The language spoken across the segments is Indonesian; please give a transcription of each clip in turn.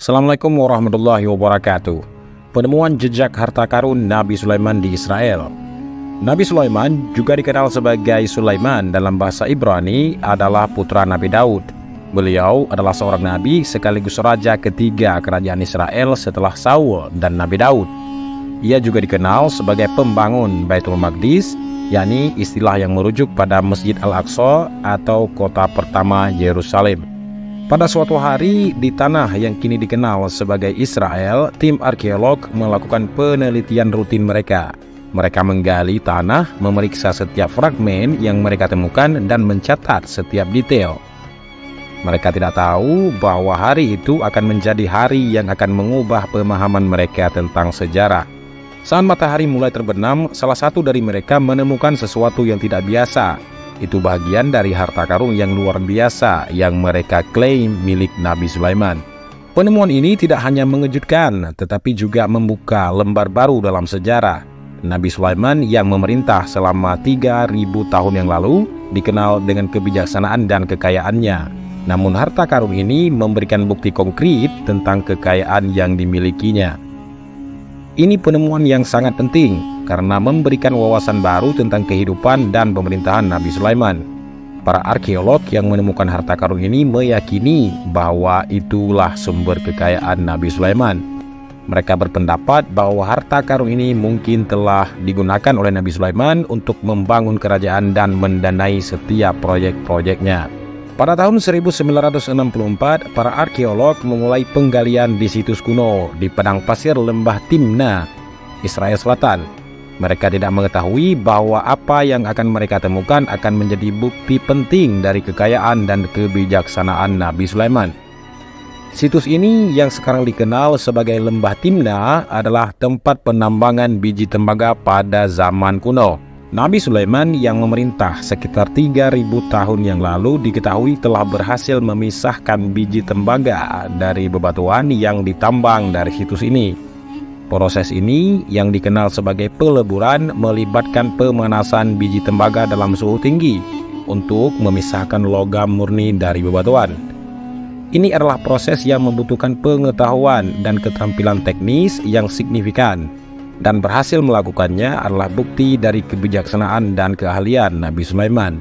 Assalamualaikum warahmatullahi wabarakatuh. Penemuan jejak harta karun Nabi Sulaiman di Israel. Nabi Sulaiman, juga dikenal sebagai Sulaiman dalam bahasa Ibrani, adalah putra Nabi Daud. Beliau adalah seorang nabi sekaligus raja ketiga kerajaan Israel setelah Saul dan Nabi Daud. Ia juga dikenal sebagai pembangun Baitul Maqdis, yakni istilah yang merujuk pada Masjid Al-Aqsa atau kota pertama Yerusalem. Pada suatu hari di tanah yang kini dikenal sebagai Israel, tim arkeolog melakukan penelitian rutin mereka. Mereka menggali tanah, memeriksa setiap fragmen yang mereka temukan dan mencatat setiap detail. Mereka tidak tahu bahwa hari itu akan menjadi hari yang akan mengubah pemahaman mereka tentang sejarah. Saat matahari mulai terbenam, salah satu dari mereka menemukan sesuatu yang tidak biasa. Itu bagian dari harta karun yang luar biasa yang mereka klaim milik Nabi Sulaiman. Penemuan ini tidak hanya mengejutkan, tetapi juga membuka lembar baru dalam sejarah. Nabi Sulaiman yang memerintah selama 3.000 tahun yang lalu dikenal dengan kebijaksanaan dan kekayaannya. Namun harta karun ini memberikan bukti konkret tentang kekayaan yang dimilikinya. Ini penemuan yang sangat penting karena memberikan wawasan baru tentang kehidupan dan pemerintahan Nabi Sulaiman. Para arkeolog yang menemukan harta karun ini meyakini bahwa itulah sumber kekayaan Nabi Sulaiman. Mereka berpendapat bahwa harta karun ini mungkin telah digunakan oleh Nabi Sulaiman untuk membangun kerajaan dan mendanai setiap proyek-proyeknya. Pada tahun 1964, para arkeolog memulai penggalian di situs kuno di padang pasir lembah Timna, Israel Selatan. Mereka tidak mengetahui bahwa apa yang akan mereka temukan akan menjadi bukti penting dari kekayaan dan kebijaksanaan Nabi Sulaiman. Situs ini yang sekarang dikenal sebagai lembah Timna adalah tempat penambangan biji tembaga pada zaman kuno. Nabi Sulaiman yang memerintah sekitar 3.000 tahun yang lalu diketahui telah berhasil memisahkan biji tembaga dari bebatuan yang ditambang dari situs ini. Proses ini yang dikenal sebagai peleburan melibatkan pemanasan biji tembaga dalam suhu tinggi untuk memisahkan logam murni dari bebatuan. Ini adalah proses yang membutuhkan pengetahuan dan keterampilan teknis yang signifikan. Dan berhasil melakukannya adalah bukti dari kebijaksanaan dan keahlian Nabi Sulaiman.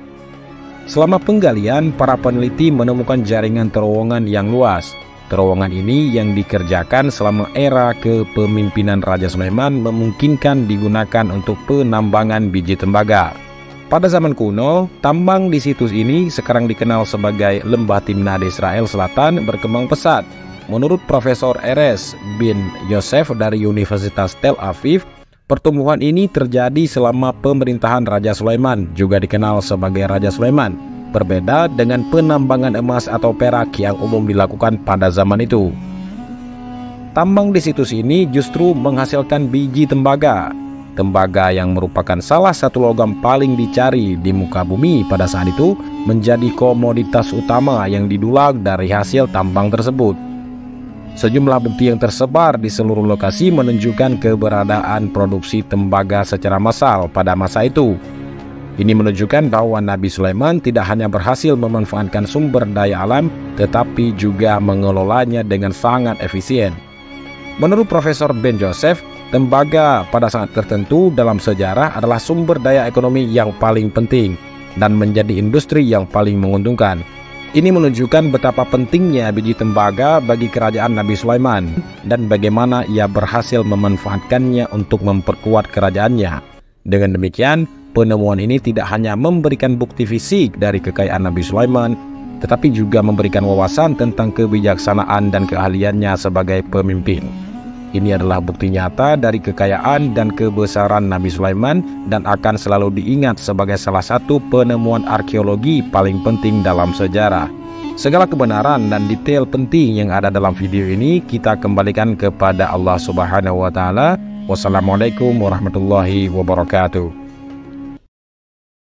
Selama penggalian, para peneliti menemukan jaringan terowongan yang luas. Terowongan ini yang dikerjakan selama era kepemimpinan Raja Sulaiman memungkinkan digunakan untuk penambangan biji tembaga. Pada zaman kuno, tambang di situs ini sekarang dikenal sebagai Lembah Timna di Israel Selatan berkembang pesat. Menurut Profesor Erez bin Yosef dari Universitas Tel Aviv, pertumbuhan ini terjadi selama pemerintahan Raja Sulaiman, juga dikenal sebagai Raja Sulaiman, berbeda dengan penambangan emas atau perak yang umum dilakukan pada zaman itu. Tambang di situs ini justru menghasilkan biji tembaga. Tembaga yang merupakan salah satu logam paling dicari di muka bumi pada saat itu menjadi komoditas utama yang didulang dari hasil tambang tersebut. Sejumlah bukti yang tersebar di seluruh lokasi menunjukkan keberadaan produksi tembaga secara massal pada masa itu. Ini menunjukkan bahwa Nabi Sulaiman tidak hanya berhasil memanfaatkan sumber daya alam, tetapi juga mengelolanya dengan sangat efisien. Menurut Profesor Ben Joseph, tembaga pada saat tertentu dalam sejarah adalah sumber daya ekonomi yang paling penting dan menjadi industri yang paling menguntungkan. Ini menunjukkan betapa pentingnya biji tembaga bagi kerajaan Nabi Sulaiman dan bagaimana ia berhasil memanfaatkannya untuk memperkuat kerajaannya. Dengan demikian, penemuan ini tidak hanya memberikan bukti fisik dari kekayaan Nabi Sulaiman, tetapi juga memberikan wawasan tentang kebijaksanaan dan keahliannya sebagai pemimpin. Ini adalah bukti nyata dari kekayaan dan kebesaran Nabi Sulaiman dan akan selalu diingat sebagai salah satu penemuan arkeologi paling penting dalam sejarah. Segala kebenaran dan detail penting yang ada dalam video ini kita kembalikan kepada Allah Subhanahu wa Ta'ala. Wassalamualaikum warahmatullahi wabarakatuh.